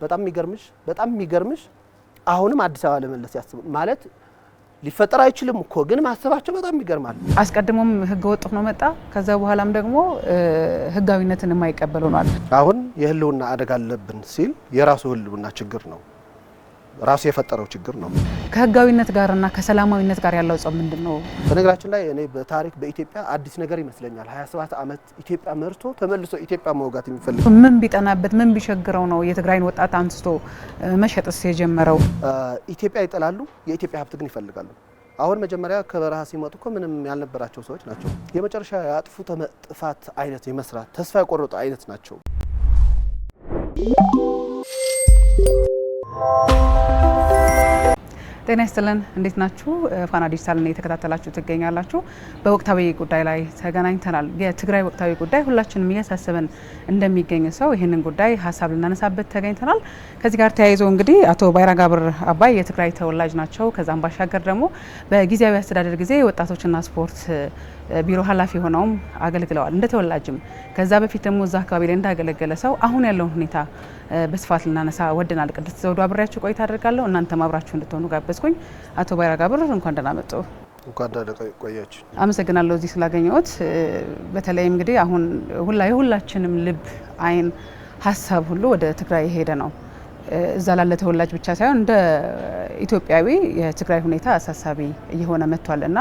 በጣም የሚገርምሽ አሁንም አዲስ አበባ ለመለስ ያስቡ ማለት ሊፈጠር አይችልም እኮ ግን ማሰባቸው በጣም ይገርማል። አስቀድሞም ህገ ወጥ ሆኖ መጣ። ከዛ በኋላም ደግሞ ህጋዊነትን የማይቀበል ሆኗል። አሁን የህልውና አደጋ አለብን ሲል የራሱ ህልውና ችግር ነው፣ ራሱ የፈጠረው ችግር ነው። ከህጋዊነት ጋርና ከሰላማዊነት ጋር ያለው ጾም ምንድነው? በነገራችን ላይ እኔ በታሪክ በኢትዮጵያ አዲስ ነገር ይመስለኛል 27 ዓመት ኢትዮጵያ መርቶ ተመልሶ ኢትዮጵያ መውጋት የሚፈልግ ምን ቢጠናበት ምን ቢቸግረው ነው የትግራይን ወጣት አንስቶ መሸጥስ የጀመረው? ኢትዮጵያ ይጠላሉ፣ የኢትዮጵያ ሀብት ግን ይፈልጋሉ። አሁን መጀመሪያ ከበረሃ ሲመጡ እኮ ምንም ያልነበራቸው ሰዎች ናቸው። የመጨረሻ ያጥፉ ጥፋት አይነት የመስራት ተስፋ የቆረጡ አይነት ናቸው። ጤና ይስጥልን፣ እንዴት ናችሁ? ፋና ዲጂታልን እየተከታተላችሁ ትገኛላችሁ። በወቅታዊ ጉዳይ ላይ ተገናኝተናል። የትግራይ ወቅታዊ ጉዳይ ሁላችንም እያሳሰበን እንደሚገኝ ሰው ይህንን ጉዳይ ሀሳብ ልናነሳበት ተገኝተናል። ከዚህ ጋር ተያይዞ እንግዲህ አቶ ባይራጋብር አባይ የትግራይ ተወላጅ ናቸው። ከዛም ባሻገር ደግሞ በጊዜያዊ አስተዳደር ጊዜ ወጣቶችና ስፖርት ቢሮ ኃላፊ ሆነውም አገልግለዋል እንደ ተወላጅም። ከዛ በፊት ደግሞ እዛ አካባቢ ላይ እንዳገለገለ ሰው አሁን ያለውን ሁኔታ በስፋት ልናነሳ ወደናል። ቅድስት ዘውዱ አብሬያችሁ ቆይታ አደርጋለሁ። እናንተም አብራችሁ እንድትሆኑ ጋበዝኩኝ። አቶ ባይራጋብር እንኳን ደህና መጡ። እንኳን ደህና ቆያችሁ። አመሰግናለሁ እዚህ ስላገኘሁት። በተለይ እንግዲህ አሁን የሁላችንም ልብ፣ አይን፣ ሀሳብ ሁሉ ወደ ትግራይ የሄደ ነው። እዛ ላለ ተወላጅ ብቻ ሳይሆን እንደ ኢትዮጵያዊ የትግራይ ሁኔታ አሳሳቢ እየሆነ መጥቷል እና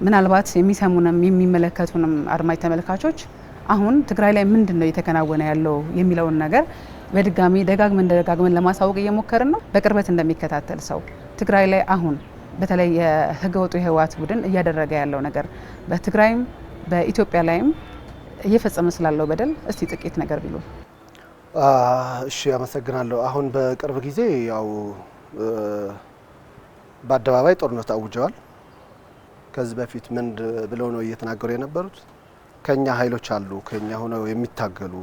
ምናልባት የሚሰሙንም የሚመለከቱንም አድማጭ ተመልካቾች አሁን ትግራይ ላይ ምንድነው እየተከናወነ ያለው የሚለውን ነገር በድጋሚ ደጋግመን ለማሳወቅ እየሞከርን ነው። በቅርበት እንደሚከታተል ሰው ትግራይ ላይ አሁን በተለይ የህገወጡ የህወሓት ቡድን እያደረገ ያለው ነገር በትግራይም በኢትዮጵያ ላይም እየፈጸመ ስላለው በደል እስቲ ጥቂት ነገር ቢሉ። እሺ፣ አመሰግናለሁ። አሁን በቅርብ ጊዜ ያው በአደባባይ ጦርነት አውጀዋል። ከዚህ በፊት ምን ብለው ነው እየተናገሩ የነበሩት? ከኛ ኃይሎች አሉ፣ ከኛ ሆነው የሚታገሉ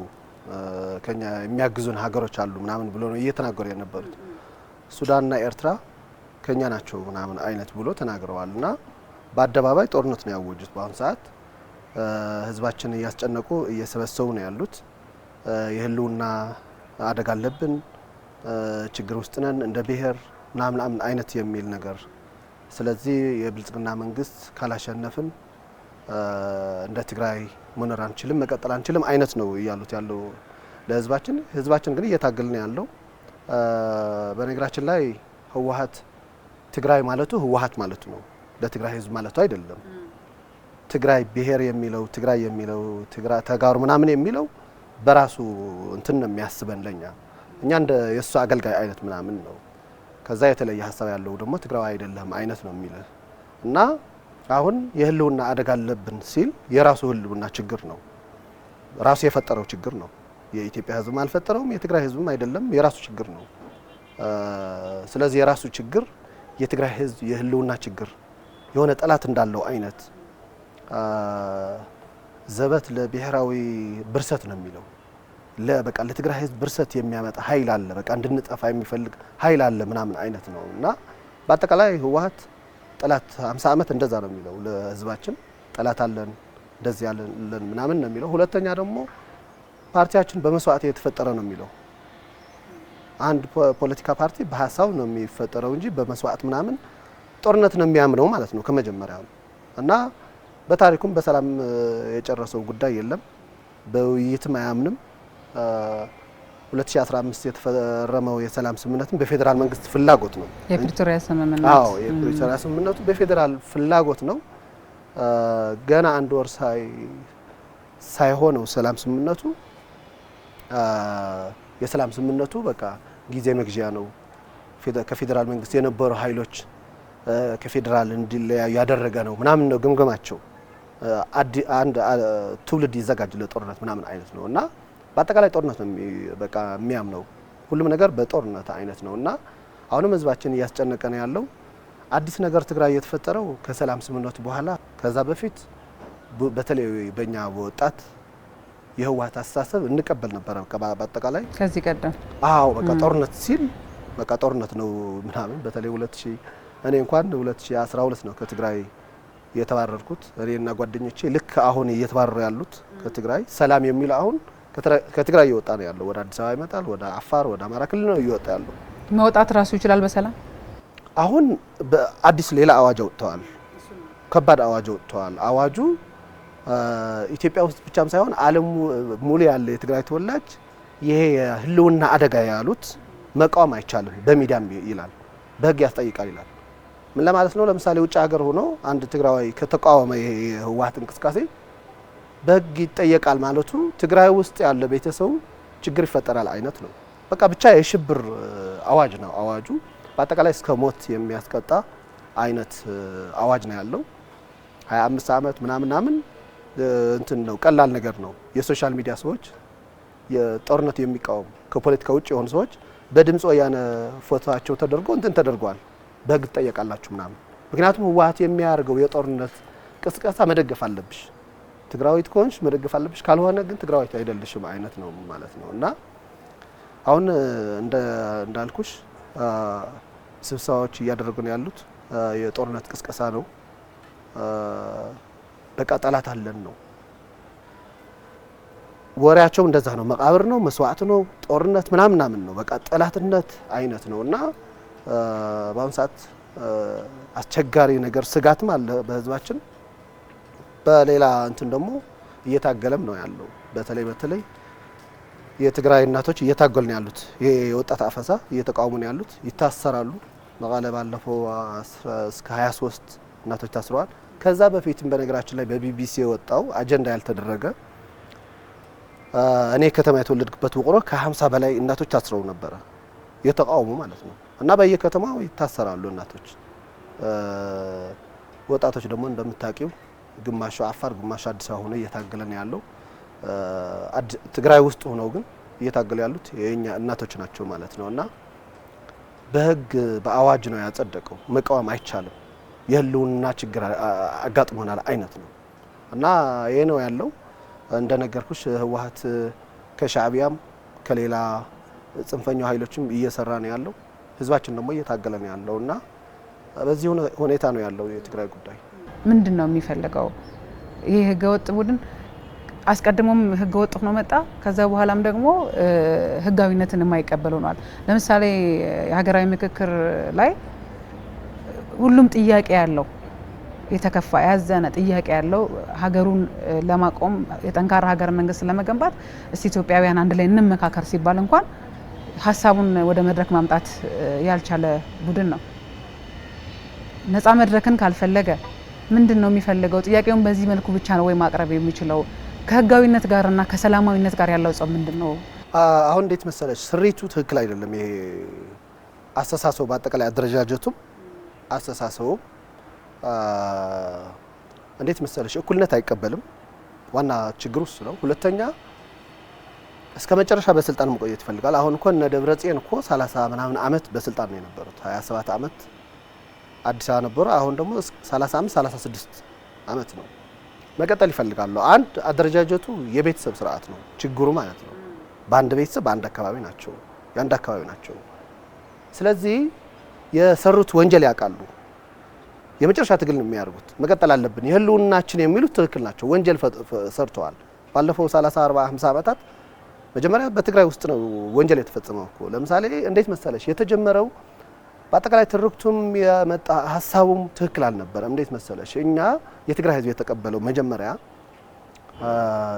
ከኛ የሚያግዙን ሀገሮች አሉ ምናምን ብሎ ነው እየተናገሩ የነበሩት። ሱዳንና ኤርትራ ከኛ ናቸው ምናምን አይነት ብሎ ተናግረዋል። እና በአደባባይ ጦርነት ነው ያወጁት። በአሁኑ ሰዓት ህዝባችን እያስጨነቁ እየሰበሰቡ ነው ያሉት። የህልውና አደጋ አለብን፣ ችግር ውስጥ ነን እንደ ብሔር ምናምን አይነት የሚል ነገር። ስለዚህ የብልጽግና መንግስት ካላሸነፍን እንደ ትግራይ መኖር አንችልም፣ መቀጠል አንችልም አይነት ነው እያሉት ያለው ለህዝባችን። ህዝባችን ግን እየታገልን ያለው በነገራችን ላይ ህወሓት ትግራይ ማለቱ ህወሓት ማለቱ ነው፣ ለትግራይ ህዝብ ማለቱ አይደለም። ትግራይ ብሔር የሚለው ትግራይ የሚለው ትግራይ ተጋሩ ምናምን የሚለው በራሱ እንትን ነው የሚያስበን ለኛ እኛ እንደ የሱ አገልጋይ አይነት ምናምን ነው። ከዛ የተለየ ሀሳብ ያለው ደግሞ ትግራይ አይደለም አይነት ነው የሚል እና አሁን የህልውና አደጋ አለብን ሲል የራሱ ህልውና ችግር ነው፣ ራሱ የፈጠረው ችግር ነው። የኢትዮጵያ ህዝብ አልፈጠረውም፣ የትግራይ ህዝብም አይደለም፣ የራሱ ችግር ነው። ስለዚህ የራሱ ችግር የትግራይ ህዝብ የህልውና ችግር የሆነ ጠላት እንዳለው አይነት ዘበት ለብሔራዊ ብርሰት ነው የሚለው በቃ ለትግራይ ህዝብ ብርሰት የሚያመጣ ኃይል አለ፣ በቃ እንድንጠፋ የሚፈልግ ኃይል አለ ምናምን አይነት ነው እና በአጠቃላይ ህወሓት ጠላት 50 ዓመት እንደዛ ነው የሚለው ለህዝባችን ጠላት አለን እንደዚህ ያለን ምናምን ነው የሚለው። ሁለተኛ ደግሞ ፓርቲያችን በመስዋዕት የተፈጠረ ነው የሚለው። አንድ ፖለቲካ ፓርቲ በሀሳብ ነው የሚፈጠረው እንጂ በመስዋዕት ምናምን ጦርነት ነው የሚያምነው ማለት ነው ከመጀመሪያው። እና በታሪኩም በሰላም የጨረሰው ጉዳይ የለም፣ በውይይትም አያምንም። 2015 የተፈረመው የሰላም ስምምነትም በፌዴራል መንግስት ፍላጎት ነው። የፕሪቶሪያ ስምምነት አዎ፣ የፕሪቶሪያ ስምምነቱ በፌዴራል ፍላጎት ነው። ገና አንድ ወር ሳይሆነው ሰላም ስምምነቱ የሰላም ስምምነቱ በቃ ጊዜ መግዣ ነው። ከፌዴራል መንግስት የነበሩ ኃይሎች ከፌዴራል እንዲለያዩ ያደረገ ነው ምናምን ነው ግምገማቸው። አንድ ትውልድ ይዘጋጅ ለጦርነት ምናምን አይነት ነው እና በአጠቃላይ ጦርነት ነው በቃ የሚያምነው ሁሉም ነገር በጦርነት አይነት ነው እና አሁንም ህዝባችን እያስጨነቀ ነው ያለው። አዲስ ነገር ትግራይ የተፈጠረው ከሰላም ስምምነቱ በኋላ። ከዛ በፊት በተለይ በእኛ ወጣት የህወሓት አስተሳሰብ እንቀበል ነበር በቃ በአጠቃላይ ከዚህ ቀደም አዎ በቃ ጦርነት ሲል በቃ ጦርነት ነው ምናምን። በተለይ 2000 እኔ እንኳን 2012 ነው ከትግራይ የተባረርኩት። እኔና ጓደኞቼ ልክ አሁን እየተባረሩ ያሉት ከትግራይ ሰላም የሚለው አሁን ከትግራይ እየወጣ ነው ያለው። ወደ አዲስ አበባ ይመጣል፣ ወደ አፋር፣ ወደ አማራ ክልል ነው እየወጣ ያለው። መውጣት ራሱ ይችላል በሰላም። አሁን በአዲስ ሌላ አዋጅ ወጥተዋል። ከባድ አዋጅ ወጥተዋል። አዋጁ ኢትዮጵያ ውስጥ ብቻም ሳይሆን ዓለም ሙሉ ያለ የትግራይ ተወላጅ ይሄ ህልውና አደጋ ያሉት መቃወም አይቻልም በሚዲያም ይላል፣ በህግ ያስጠይቃል ይላል። ምን ለማለት ነው? ለምሳሌ ውጭ ሀገር ሆኖ አንድ ትግራዋይ ከተቃወመ ይሄ የህወሓት እንቅስቃሴ በህግ ይጠየቃል ማለቱ ትግራይ ውስጥ ያለ ቤተሰቡ ችግር ይፈጠራል አይነት ነው። በቃ ብቻ የሽብር አዋጅ ነው አዋጁ። በአጠቃላይ እስከ ሞት የሚያስቀጣ አይነት አዋጅ ነው ያለው። 25 ዓመት ምናምን እንትን ነው፣ ቀላል ነገር ነው። የሶሻል ሚዲያ ሰዎች የጦርነት የሚቃወሙ ከፖለቲካ ውጭ የሆኑ ሰዎች በድምጽ ወያነ ፎቶአቸው ተደርጎ እንትን ተደርጓል፣ በህግ ትጠየቃላችሁ ምናምን። ምክንያቱም ህወሓት የሚያደርገው የጦርነት ቅስቀሳ መደገፍ አለብሽ፣ ትግራዊት ከሆንሽ መደገፍ አለብሽ፣ ካልሆነ ግን ትግራዊት አይደለሽም አይነት ነው ማለት ነው። እና አሁን እንዳልኩሽ ስብሰባዎች እያደረጉ ነው ያሉት፣ የጦርነት ቅስቀሳ ነው። በቃ ጠላት አለን ነው ወሬያቸው፣ እንደዛ ነው። መቃብር ነው፣ መስዋዕት ነው፣ ጦርነት ምናምን ነው። በቃ ጠላትነት አይነት ነው። እና በአሁኑ ሰዓት አስቸጋሪ ነገር ስጋትም አለ በህዝባችን። በሌላ እንትን ደግሞ እየታገለም ነው ያለው። በተለይ የትግራይ እናቶች እየታገሉ ነው ያሉት። ይሄ የወጣት አፈሳ እየተቃወሙ ነው ያሉት፣ ይታሰራሉ። መቀለ ባለፈው እስከ 23 እናቶች ታስረዋል። ከዛ በፊትም በነገራችን ላይ በቢቢሲ የወጣው አጀንዳ ያልተደረገ እኔ ከተማ የተወለድኩበት ውቅሮ ከ50 በላይ እናቶች ታስረው ነበረ፣ የተቃወሙ ማለት ነው። እና በየከተማው ይታሰራሉ እናቶች። ወጣቶች ደግሞ እንደምታውቂው ግማሹ አፋር ግማሹ አዲስ አበባ ሆኖ እየታገለ ነው ያለው። ትግራይ ውስጥ ሆነው ግን እየታገሉ ያሉት የኛ እናቶች ናቸው ማለት ነው። እና በህግ በአዋጅ ነው ያጸደቀው፣ መቃወም አይቻልም፣ የህልውና ችግር አጋጥሞናል አይነት ነው። እና ይሄ ነው ያለው። እንደነገርኩሽ ህወሓት ከሻዕቢያም ከሌላ ጽንፈኛው ኃይሎችም እየሰራ ነው ያለው፣ ህዝባችን ደግሞ እየታገለ ነው ያለው። እና በዚህ ሁኔታ ነው ያለው የትግራይ ጉዳይ። ምንድን ነው የሚፈልገው ይሄ ህገወጥ ቡድን? አስቀድሞም ህገወጥ ሆኖ መጣ፣ ከዛ በኋላም ደግሞ ህጋዊነትን የማይቀበል ሆኗል። ለምሳሌ የሀገራዊ ምክክር ላይ ሁሉም ጥያቄ ያለው የተከፋ ያዘነ ጥያቄ ያለው ሀገሩን ለማቆም የጠንካራ ሀገር መንግስት ለመገንባት እስቲ ኢትዮጵያውያን አንድ ላይ እንመካከር ሲባል እንኳን ሀሳቡን ወደ መድረክ ማምጣት ያልቻለ ቡድን ነው። ነፃ መድረክን ካልፈለገ ምንድን ነው የሚፈልገው? ጥያቄውን በዚህ መልኩ ብቻ ነው ወይ ማቅረብ የሚችለው? ከህጋዊነት ጋርና ከሰላማዊነት ጋር ያለው ጾም ምንድን ነው? አሁን እንዴት መሰለሽ፣ ስሪቱ ትክክል አይደለም። ይሄ አስተሳሰቡ በአጠቃላይ አደረጃጀቱም አስተሳሰቡ እንዴት መሰለሽ፣ እኩልነት አይቀበልም። ዋና ችግሩ እሱ ነው። ሁለተኛ እስከ መጨረሻ በስልጣን መቆየት ይፈልጋል። አሁን እኮ እነ ደብረጽዮን እኮ 30 ምናምን አመት በስልጣን ነው የነበሩት። 27 አመት አዲስ አበባ ነበሩ። አሁን ደግሞ 35 36 አመት ነው መቀጠል ይፈልጋሉ። አንድ አደረጃጀቱ የቤተሰብ ስርዓት ነው ችግሩ ማለት ነው። በአንድ ቤተሰብ በአንድ አካባቢ ናቸው፣ የአንድ አካባቢ ናቸው። ስለዚህ የሰሩት ወንጀል ያውቃሉ። የመጨረሻ ትግል ነው የሚያደርጉት። መቀጠል አለብን የህልውናችን የሚሉት ትክክል ናቸው። ወንጀል ሰርተዋል። ባለፈው 30 40 50 አመታት መጀመሪያ በትግራይ ውስጥ ነው ወንጀል የተፈጸመው እኮ። ለምሳሌ እንዴት መሰለሽ የተጀመረው በአጠቃላይ ትርክቱም የመጣ ሀሳቡም ትክክል አልነበረም። እንዴት መሰለሽ እኛ የትግራይ ህዝብ የተቀበለው መጀመሪያ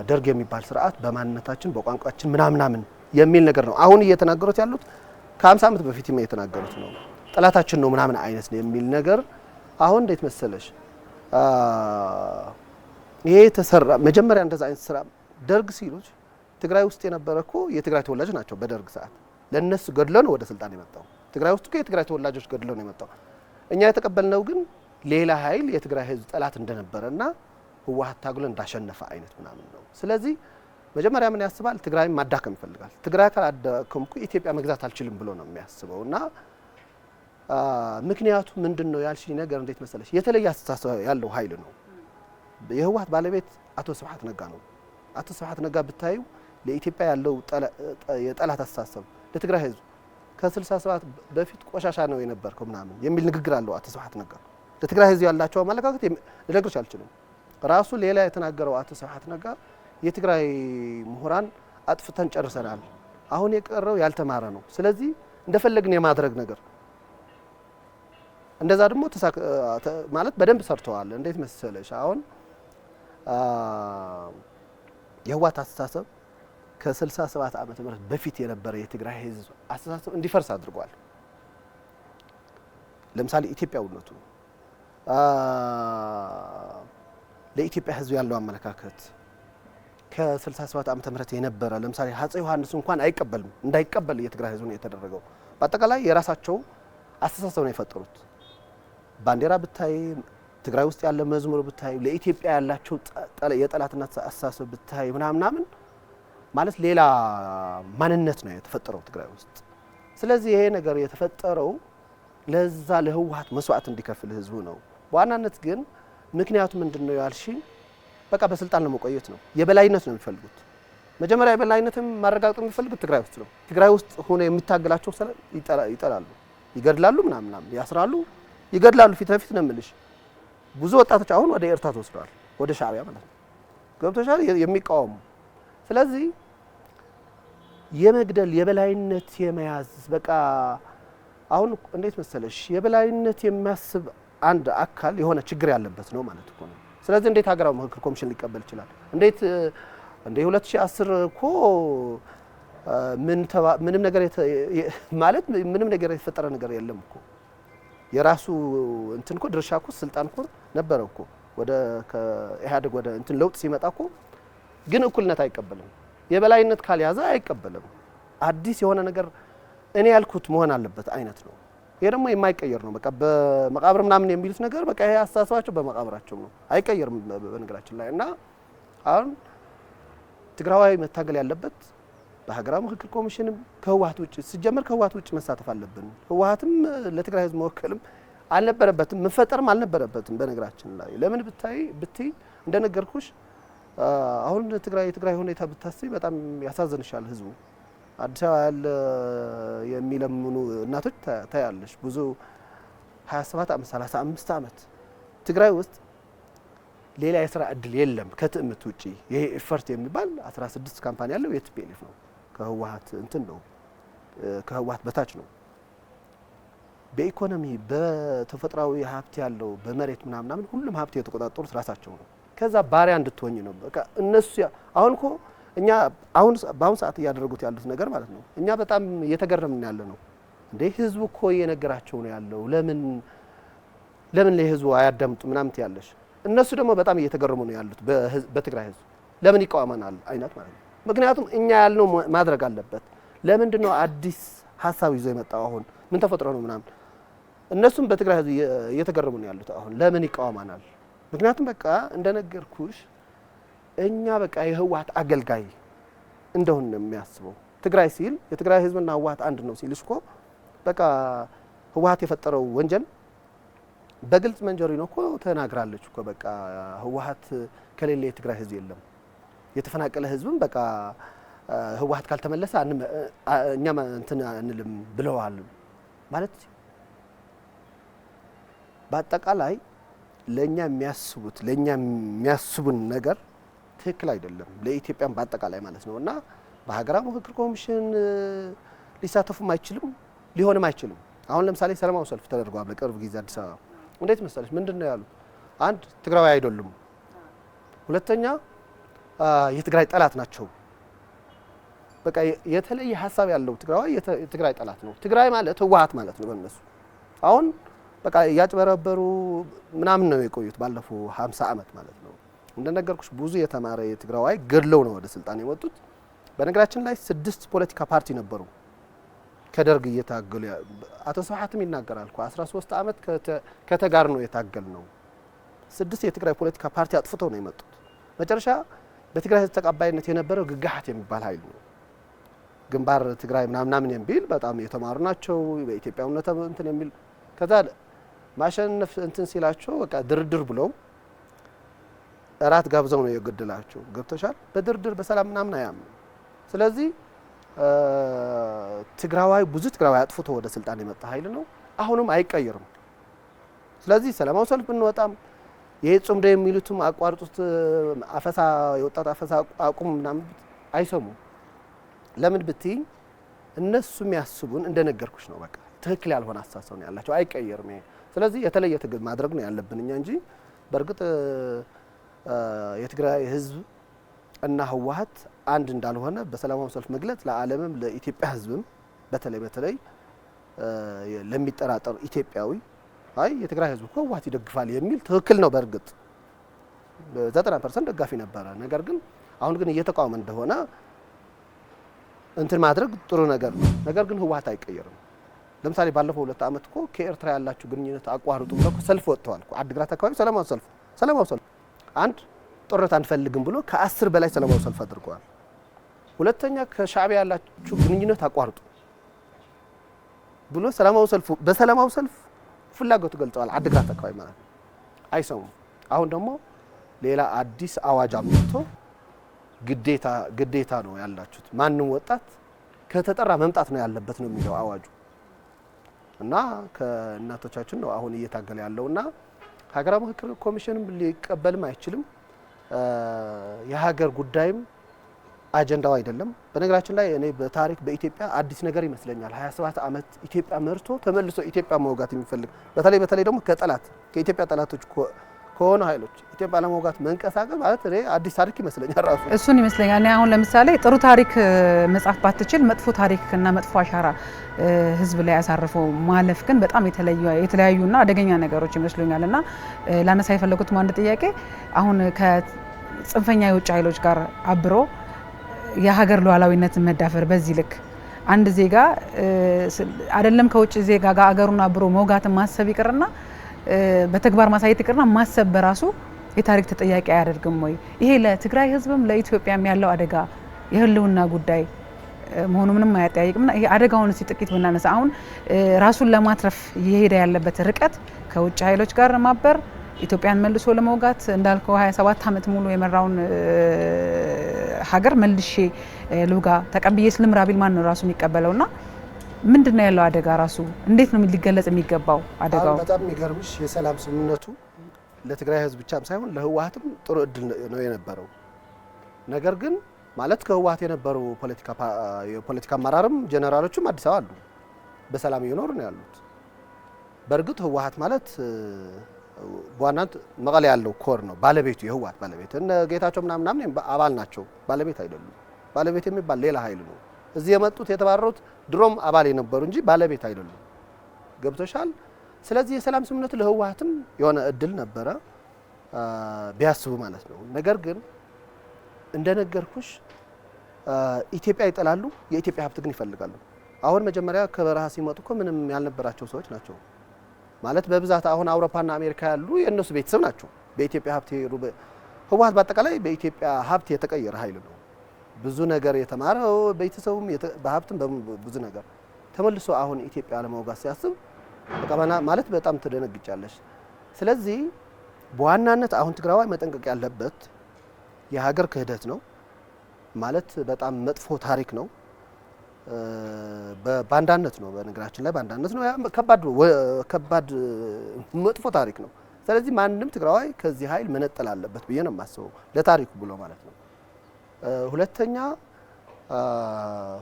ደርግ የሚባል ስርዓት በማንነታችን በቋንቋችን ምናምን የሚል ነገር ነው። አሁን እየተናገሩት ያሉት ከ50 አመት በፊትም የተናገሩት ነው። ጠላታችን ነው ምናምን አይነት ነው የሚል ነገር። አሁን እንዴት መሰለሽ ይሄ ተሰራ መጀመሪያ እንደዛ አይነት ስራ ደርግ ሲሉት ትግራይ ውስጥ የነበረ እኮ የትግራይ ተወላጅ ናቸው። በደርግ ሰዓት ለነሱ ገድሎ ነው ወደ ስልጣን የመጣው። ትግራይ ውስጥ እኮ የትግራይ ተወላጆች ገድሎ ነው የመጣው። እኛ የተቀበልነው ግን ሌላ ኃይል የትግራይ ህዝብ ጠላት እንደነበረና ህወሓት ታግሎ እንዳሸነፈ አይነት ምናምን ነው። ስለዚህ መጀመሪያ ምን ያስባል? ትግራይን ማዳከም ይፈልጋል። ትግራይ ካላዳከምኩ ኢትዮጵያ መግዛት አልችልም ብሎ ነው የሚያስበው። እና ምክንያቱ ምንድነው ያልሽኝ ነገር እንዴት መሰለሽ የተለየ አስተሳሰብ ያለው ኃይል ነው። የህወሓት ባለቤት አቶ ስብሐት ነጋ ነው። አቶ ስብሐት ነጋ ብታዩ ለኢትዮጵያ ያለው የጠላት አስተሳሰብ ለትግራይ ህዝብ ከ67 በፊት ቆሻሻ ነው የነበርከው ምናምን የሚል ንግግር አለው አቶ ስብሐት ነጋ። ለትግራይ ህዝብ ያላቸው አመለካከት ልነግርሽ አልችልም። ራሱ ሌላ የተናገረው አቶ ስብሐት ነጋ የትግራይ ምሁራን አጥፍተን ጨርሰናል፣ አሁን የቀረው ያልተማረ ነው፣ ስለዚህ እንደፈለግን የማድረግ ነገር እንደዛ ደግሞ ማለት በደንብ ሰርተዋል። እንዴት መሰለሽ አሁን የህወሓት አስተሳሰብ ከ67 ዓመተ ምህረት በፊት የነበረ የትግራይ ህዝብ አስተሳሰብ እንዲፈርስ አድርጓል። ለምሳሌ ኢትዮጵያዊነቱ ለኢትዮጵያ ህዝብ ያለው አመለካከት ከ67 ዓመተ ምህረት የነበረ ለምሳሌ አፄ ዮሐንስ እንኳን አይቀበልም እንዳይቀበል የትግራይ ህዝብ ነው የተደረገው። በአጠቃላይ የራሳቸው አስተሳሰብ ነው የፈጠሩት። ባንዲራ ብታይ ትግራይ ውስጥ ያለ መዝሙር ብታይ ለኢትዮጵያ ያላቸው የጠላትነት አስተሳሰብ ብታይ ምናምን ማለት ሌላ ማንነት ነው የተፈጠረው ትግራይ ውስጥ። ስለዚህ ይሄ ነገር የተፈጠረው ለዛ ለህወሓት መስዋዕት እንዲከፍል ህዝቡ ነው። በዋናነት ግን ምክንያቱ ምንድነው ያልሺ በቃ በስልጣን ለመቆየት ነው። የበላይነት ነው የሚፈልጉት። መጀመሪያ የበላይነትም ማረጋገጥ የሚፈልጉት ትግራይ ውስጥ ነው። ትግራይ ውስጥ ሆነ የሚታገላቸው ይጠላሉ፣ ይገድላሉ፣ ምናምን ያስራሉ፣ ይገድላሉ። ፊት ለፊት ነው የምልሽ። ብዙ ወጣቶች አሁን ወደ ኤርትራ ተወስደዋል፣ ወደ ሻዕቢያ ማለት ነው ገብቶሻል፣ የሚቃወሙ። ስለዚህ የመግደል የበላይነት የመያዝ በቃ አሁን እንዴት መሰለሽ የበላይነት የሚያስብ አንድ አካል የሆነ ችግር ያለበት ነው ማለት እኮ ነው። ስለዚህ እንዴት ሀገራዊ ምክክር ኮሚሽን ሊቀበል ይችላል? እንዴት እንደ 2010 እኮ ምንም ነገር ማለት ምንም ነገር የተፈጠረ ነገር የለም እኮ የራሱ እንትን እኮ ድርሻ እኮ ስልጣን እኮ ነበረ እኮ ወደ ከኢህአዴግ ወደ እንትን ለውጥ ሲመጣ እኮ ግን እኩልነት አይቀበልም። የበላይነት ካልያዘ አይቀበልም። አዲስ የሆነ ነገር እኔ ያልኩት መሆን አለበት አይነት ነው። ይሄ ደግሞ የማይቀየር ነው። በቃ በመቃብር ምናምን የሚሉት ነገር በቃ ይሄ አስተሳሰባቸው በመቃብራቸው ነው፣ አይቀየርም በነገራችን ላይ። እና አሁን ትግራዋይ መታገል ያለበት በሀገራዊ ምክክር ኮሚሽንም ከህወሓት ውጭ ሲጀመር ከህወሓት ውጭ መሳተፍ አለብን። ህወሓትም ለትግራይ ህዝብ መወከልም አልነበረበትም፣ መፈጠርም አልነበረበትም በነገራችን ላይ። ለምን ብታይ እንደነገርኩሽ አሁን የትግራይ ሁኔታ ብታስቢ በጣም ያሳዝንሻል ህዝቡ። አዲስ አበባ ያለ የሚለምኑ እናቶች ታያለሽ። ብዙ 27 ዓመት 35 ዓመት ትግራይ ውስጥ ሌላ የስራ እድል የለም ከትዕምት ውጪ። ይሄ ኢፈርት የሚባል 16 ካምፓኒ ያለው የቲፒኤልኤፍ ነው። ከህወሓት እንትን ነው፣ ከህወሓት በታች ነው። በኢኮኖሚ በተፈጥሯዊ ሀብት ያለው በመሬት ምናምን ሁሉም ሀብት የተቆጣጠሩት ራሳቸው ነው። ከዛ ባሪያ እንድትሆኝ ነው በቃ እነሱ። አሁን እኮ እኛ በአሁን ሰዓት እያደረጉት ያሉት ነገር ማለት ነው እኛ በጣም እየተገረምን ያለ ነው። እንዴ ህዝቡ እኮ እየነገራቸው ነው ያለው። ለምን ለህዝቡ አያዳምጡ ምናምን ያለሽ። እነሱ ደግሞ በጣም እየተገረሙ ነው ያሉት በትግራይ ህዝብ ለምን ይቃወማናል አይነት ማለት ነው። ምክንያቱም እኛ ያልነው ማድረግ አለበት። ለምንድን ነው አዲስ ሀሳብ ይዞ የመጣው? አሁን ምን ተፈጥሮ ነው ምናምን። እነሱም በትግራይ ህዝብ እየተገረሙ ነው ያሉት አሁን ለምን ይቃወማናል። ምክንያቱም በቃ እንደነገርኩሽ እኛ በቃ የህወሓት አገልጋይ እንደሆነ ነው የሚያስበው። ትግራይ ሲል የትግራይ ህዝብና ህወሓት አንድ ነው ሲልሽ እኮ በቃ ህወሓት የፈጠረው ወንጀል በግልጽ መንጀሪኖ እኮ ተናግራለች እኮ በቃ ህወሓት ከሌለ የትግራይ ህዝብ የለም፣ የተፈናቀለ ህዝብም በቃ ህወሓት ካልተመለሰ እኛ እንትን አንልም ብለዋል ማለት። በአጠቃላይ ለኛ የሚያስቡን ነገር ትክክል አይደለም፣ ለኢትዮጵያም በአጠቃላይ ማለት ነው። እና በሀገራዊ ምክክር ኮሚሽን ሊሳተፉም አይችልም ሊሆንም አይችልም። አሁን ለምሳሌ ሰላማዊ ሰልፍ ተደርጓል በቅርብ ጊዜ አዲስ አበባ። እንዴት መሰለሽ ምንድነው ያሉት? አንድ ትግራዊ አይደሉም፣ ሁለተኛ የትግራይ ጠላት ናቸው። በቃ የተለየ ሀሳብ ያለው ትግራይ ጠላት ነው። ትግራይ ማለት ህወሓት ማለት ነው በእነሱ። አሁን በቃ ያጭበረበሩ ምናምን ነው የቆዩት ባለፈው 50 ዓመት ማለት ነው። እንደነገርኩሽ ብዙ የተማረ የትግራዋይ ገድለው ነው ወደ ስልጣን የወጡት። በነገራችን ላይ 6 ፖለቲካ ፓርቲ ነበሩ ከደርግ እየታገሉ። አቶ ስብሐትም ይናገራል እኮ 13 ዓመት ከተጋር ነው የታገል ነው። 6 የትግራይ ፖለቲካ ፓርቲ አጥፍተው ነው የመጡት። መጨረሻ በትግራይ ህዝብ ተቀባይነት የነበረው ግጋሃት የሚባል ኃይል ነው። ግንባር ትግራይ ምናምን የሚል በጣም የተማሩ ናቸው በኢትዮጵያውነት እንትን የሚል ከዛ ማሸነፍ እንትን ሲላቸው በቃ ድርድር ብለው እራት ጋብዘው ነው የገደላቸው። ገብተሻል? በድርድር በሰላም ምናምን አያምኑ። ስለዚህ ብዙ ትግራዋይ አጥፍቶ ወደ ስልጣን የመጣ ኃይል ነው። አሁንም አይቀየርም። ስለዚህ ሰላማዊ ሰልፍ ብንወጣም የጽምዶ የሚሉትም አቋርጡት አፈሳ የወጣት አፈሳ አቁም ምናምን አይሰሙ ለምን ብትይ እነሱ የሚያስቡን እንደነገርኩሽ ነው በቃ ትክክል ያልሆነ አስተሳሰብ ነው ያላቸው አይቀየርም ስለዚህ የተለየ ትግል ማድረግ ነው ያለብን እኛ እንጂ በርግጥ የትግራይ ህዝብ እና ህወሓት አንድ እንዳልሆነ በሰላማዊ ሰልፍ መግለጽ ለዓለምም ለኢትዮጵያ ህዝብም በተለይ ለሚጠራጠሩ ኢትዮጵያዊ አይ የትግራይ ህዝብ እኮ ህወሓት ይደግፋል የሚል ትክክል ነው በርግጥ 90% ደጋፊ ነበረ ነገር ግን አሁን ግን እየተቃወመ እንደሆነ እንትን ማድረግ ጥሩ ነገር ግን ህወሓት አይቀየርም ለምሳሌ ባለፈው 2 አመት እኮ ከኤርትራ ያላችሁ ግንኙነት አቋርጡ ብለው ሰልፍ ወጥተዋል እኮ አድግራት አካባቢ ሰላማዊ ሰልፍ አንድ ጦርነት አንፈልግም ብሎ ከ10 በላይ ሰላማዊ ሰልፍ አድርገዋል ሁለተኛ ከሻዕቢያ ያላችሁ ግንኙነት አቋርጡ ብሎ በሰላማዊ ሰልፍ ፍላጎቱ ገልጸዋል አድግራት አካባቢ ማለት አይሰሙም አሁን ደግሞ ሌላ አዲስ አዋጅ አምጥቶ ግዴታ ነው ያላችሁት ማንንም ወጣት ከተጠራ መምጣት ነው ያለበት ነው የሚለው አዋጁ እና ከእናቶቻችን ነው አሁን እየታገለ ያለውና ሀገራዊ ምክክር ኮሚሽንም ሊቀበልም አይችልም የሀገር ጉዳይም አጀንዳው አይደለም በነገራችን ላይ እኔ በታሪክ በኢትዮጵያ አዲስ ነገር ይመስለኛል 27 አመት ኢትዮጵያ መርቶ ተመልሶ ኢትዮጵያ መውጋት የሚፈልግ በተለይ ደግሞ ከኢትዮጵያ ጠላቶች ከሆነ ኃይሎች ኢትዮጵያ ለመውጋት መንቀሳቀስ ማለት እኔ አዲስ ታሪክ ይመስለኛል ራሱ እሱን ይመስለኛል እኔ አሁን ለምሳሌ ጥሩ ታሪክ መጻፍ ባትችል መጥፎ ታሪክና መጥፎ አሻራ ህዝብ ላይ ያሳርፈው ማለፍ ግን በጣም የተለያዩና አደገኛ ነገሮች ይመስሉኛልና ላነሳ የፈለኩት አንድ ጥያቄ አሁን ከጽንፈኛ የውጭ ኃይሎች ጋር አብሮ የሀገር ሉዓላዊነትን መዳፈር በዚህ ልክ አንድ ዜጋ አይደለም ከውጭ ዜጋ ጋር አገሩን አብሮ መውጋትን ማሰብ ይቅርና በተግባር ማሳየት ይቅርና ማሰብ በራሱ የታሪክ ተጠያቂ አያደርግም ወይ ይሄ ለትግራይ ህዝብም ለኢትዮጵያም ያለው አደጋ የህልውና ጉዳይ መሆኑ ምንም አያጠያይቅምና ይሄ አደጋውን ጥቂት ብናነሳ አሁን ራሱን ለማትረፍ እየሄደ ያለበት ርቀት ከውጭ ኃይሎች ጋር ማበር ኢትዮጵያን መልሶ ለመውጋት እንዳልከው 27 አመት ሙሉ የመራውን ሀገር መልሼ ልውጋ ተቀብዬ ስልምራ ቢል ማን ነው ራሱ የሚቀበለውና ምንድነው ያለው አደጋ ራሱ እንዴት ነው ሊገለጽ የሚገባው አደጋው በጣም የሚገርምሽ የሰላም ስምምነቱ ለትግራይ ህዝብ ብቻም ሳይሆን ለህወሓትም ጥሩ እድል ነው የነበረው ነገር ግን ማለት ከህወሓት የነበሩ የፖለቲካ አመራርም ጀነራሎችም አዲስ አበባ አሉ በሰላም እየኖሩ ነው ያሉት በርግጥ ህወሓት ማለት በዋናነት መቀሌ ያለው ኮር ነው ባለቤቱ የህወሓት ባለቤት እነ ጌታቸው ምናምን አባል ናቸው ባለቤት አይደሉም ባለቤት የሚባል ሌላ ኃይል ነው እዚህ የመጡት የተባረሩት ድሮም አባል የነበሩ እንጂ ባለቤት አይደሉም ገብቶሻል ስለዚህ የሰላም ስምምነቱ ለህወሓትም የሆነ እድል ነበረ ቢያስቡ ማለት ነው ነገር ግን እንደነገርኩሽ ኢትዮጵያ ይጠላሉ የኢትዮጵያ ሀብት ግን ይፈልጋሉ አሁን መጀመሪያ ከበረሃ ሲመጡ እኮ ምንም ያልነበራቸው ሰዎች ናቸው ማለት በብዛት አሁን አውሮፓና አሜሪካ ያሉ የነሱ ቤተሰብ ናቸው በኢትዮጵያ ሀብት ህወሓት በአጠቃላይ በኢትዮጵያ ሀብት የተቀየረ ኃይል ነው ብዙ ነገር የተማረው ቤተሰቡም በሀብትም ብዙ ነገር ተመልሶ አሁን ኢትዮጵያ ለመውጋት ሲያስብ በቃና ማለት በጣም ተደነግጫለሽ ስለዚህ በዋናነት አሁን ትግራዋይ መጠንቀቅ ያለበት የሀገር ክህደት ነው ማለት በጣም መጥፎ ታሪክ ነው በባንዳነት ነው በነገራችን ላይ ባንዳነት ነው ከባድ መጥፎ ታሪክ ነው ስለዚህ ማንንም ትግራዋይ ከዚህ ኃይል መነጠል አለበት ብዬ ነው የማስበው ለታሪኩ ብሎ ማለት ነው ሁለተኛ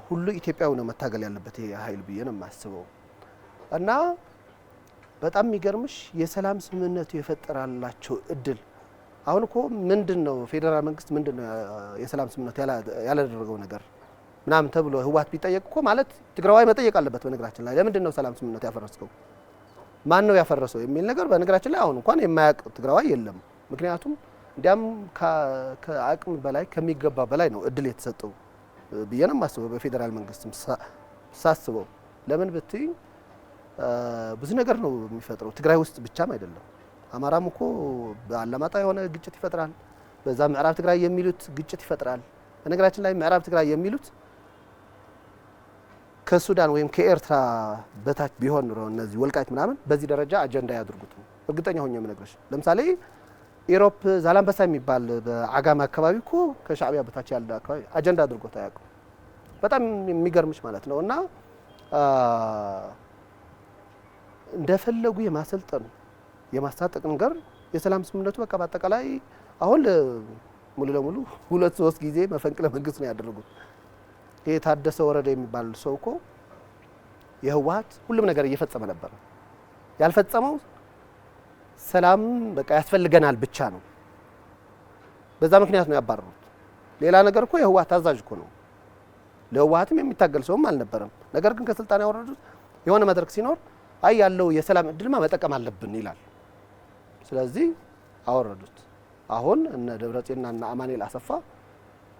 ሁሉ ኢትዮጵያዊ ነው መታገል ያለበት ይሄ ኃይል ብዬ ነው የማስበው እና በጣም የሚገርምሽ የሰላም ስምምነቱ የፈጠራላቸው እድል አሁን እኮ ምንድነው ፌደራል መንግስት ምንድነው የሰላም ስምምነቱ ያላደረገው ነገር ምናምን ተብሎ ህወሓት ቢጠየቅ እኮ ማለት ትግራዋይ መጠየቅ አለበት በነገራችን ላይ ለምንድነው ሰላም ስምምነቱ ያፈረስከው ማን ነው ያፈረሰው የሚል ነገር በነገራችን ላይ አሁን እንኳን የማያውቅ ትግራዋይ የለም ምክንያቱም እንዲያም ከአቅም በላይ ከሚገባ በላይ ነው እድል የተሰጠው ብዬ ነው የማስበው በፌደራል መንግስትም ሳስበው ለምን ብትይ ብዙ ነገር ነው የሚፈጥረው ትግራይ ውስጥ ብቻም አይደለም አማራም እኮ በአላማጣ የሆነ ግጭት ይፈጥራል በዛ ምዕራብ ትግራይ የሚሉት ግጭት ይፈጥራል በነገራችን ላይ ምዕራብ ትግራይ የሚሉት ከሱዳን ወይም ከኤርትራ በታች ቢሆን ነው እነዚህ ወልቃይት ምናምን በዚህ ደረጃ አጀንዳ ያድርጉት እርግጠኛ ሆኜ የምነግርሽ ለምሳሌ ኢሮፕ ዛላምበሳ የሚባል በአጋማ አካባቢ እኮ ከሻዕቢያ በታች ያለ አካባቢ አጀንዳ አድርጎት አያውቅም በጣም የሚገርምሽ ማለት ነውና እንደፈለጉ የማሰልጠን የማስታጠቅ ነገር የሰላም ስምምነቱ በቃ በአጠቃላይ አሁን ሙሉ ለሙሉ 2-3 ጊዜ መፈንቅለ መንግስት ነው ያደረጉት። ይሄ ታደሰ ወረደ የሚባል ሰው እኮ የህወሓት ሁሉም ነገር እየፈጸመ ነበር። ያልፈጸመው ሰላም በቃ ያስፈልገናል ብቻ ነው። በዛ ምክንያት ነው ያባረሩት። ሌላ ነገር እኮ የህወሓት ታዛዥ እኮ ነው። ለህወሓትም የሚታገል ሰውም አልነበረም። ነገር ግን ከስልጣን ያወረዱት የሆነ መድረክ ሲኖር አይ ያለው የሰላም እድልማ መጠቀም አለብን ይላል። ስለዚህ አወረዱት። አሁን እነ ደብረጽዮንና እነ አማኑኤል አሰፋ